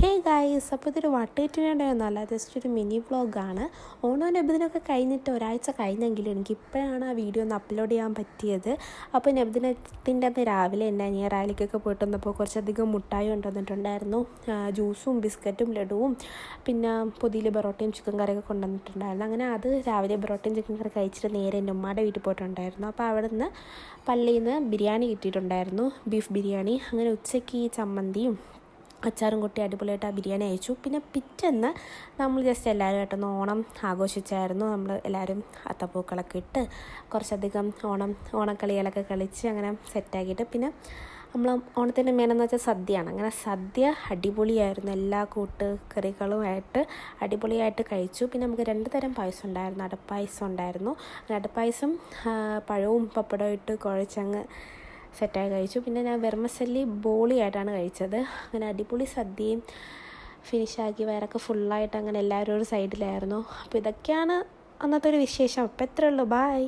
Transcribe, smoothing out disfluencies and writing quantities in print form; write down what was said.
Hey guys, അപ്പോൾ ഇതൊരു വട്ടേറ്റിനുണ്ടായിരുന്നല്ല, just ഒരു മിനി വ്ളോഗാണ്. ഓണവും നബിദിനൊക്കെ കഴിഞ്ഞിട്ട് ഒരാഴ്ച കഴിഞ്ഞെങ്കിലും എനിക്കിപ്പോഴാണ് ആ വീഡിയോ ഒന്ന് അപ്ലോഡ് ചെയ്യാൻ പറ്റിയത്. അപ്പോൾ നബിദിനത്തിൻ്റെ അന്ന് രാവിലെ തന്നെ ഞാൻ റാലിക്കൊക്കെ പോയിട്ട് വന്നപ്പോൾ കുറച്ചധികം മുട്ടായി കൊണ്ടുവന്നിട്ടുണ്ടായിരുന്നു. ജ്യൂസും ബിസ്ക്കറ്റും ലഡുവും പിന്നെ പൊതിയിൽ ബറോട്ടയും ചിക്കൻ കറിയൊക്കെ കൊണ്ടുവന്നിട്ടുണ്ടായിരുന്നു. അങ്ങനെ അത് രാവിലെ ബറോട്ടയും ചിക്കൻ കറി കഴിച്ചിട്ട് നേരെ എൻ്റെ ഉമ്മയുടെ വീട്ടിൽ പോയിട്ടുണ്ടായിരുന്നു. അപ്പോൾ അവിടെ നിന്ന് പള്ളിയിൽ നിന്ന് ബിരിയാണി കിട്ടിയിട്ടുണ്ടായിരുന്നു, ബീഫ് ബിരിയാണി. അങ്ങനെ ഉച്ചയ്ക്ക് ഈ ചമ്മന്തിയും അച്ചാറും കൂട്ടി അടിപൊളിയായിട്ട് ആ ബിരിയാണി അയച്ചു. പിന്നെ പിറ്റേന്ന് നമ്മൾ ജസ്റ്റ് എല്ലാവരുമായിട്ടൊന്ന് ഓണം ആഘോഷിച്ചായിരുന്നു. നമ്മൾ എല്ലാവരും അത്തപ്പൂക്കളൊക്കെ ഇട്ട് കുറച്ചധികം ഓണക്കളികളൊക്കെ കളിച്ച് അങ്ങനെ സെറ്റാക്കിയിട്ട് പിന്നെ നമ്മൾ ഓണത്തിൻ്റെ മെയിനെന്ന് വെച്ചാൽ സദ്യയാണ്. അങ്ങനെ സദ്യ അടിപൊളിയായിരുന്നു, എല്ലാ കറികളുമായിട്ട് അടിപൊളിയായിട്ട് കഴിച്ചു. പിന്നെ നമുക്ക് 2 തരം പായസം ഉണ്ടായിരുന്നു. അടപ്പായസം ഉണ്ടായിരുന്നു. അടപ്പായസം പഴവും പപ്പടവും ഇട്ട് കുഴച്ചങ്ങ് സെറ്റായി കഴിച്ചു. പിന്നെ ഞാൻ വെർമസല്ലി ബോളിയായിട്ടാണ് കഴിച്ചത്. അങ്ങനെ അടിപൊളി സദ്യയും ഫിനിഷാക്കി വയറൊക്കെ ഫുള്ളായിട്ട് അങ്ങനെ എല്ലാവരും ഒരു സൈഡിലായിരുന്നു. അപ്പോൾ ഇതൊക്കെയാണ് അന്നത്തെ ഒരു വിശേഷം. അപ്പോൾ എത്രയേ ഉള്ളൂ. ബൈ.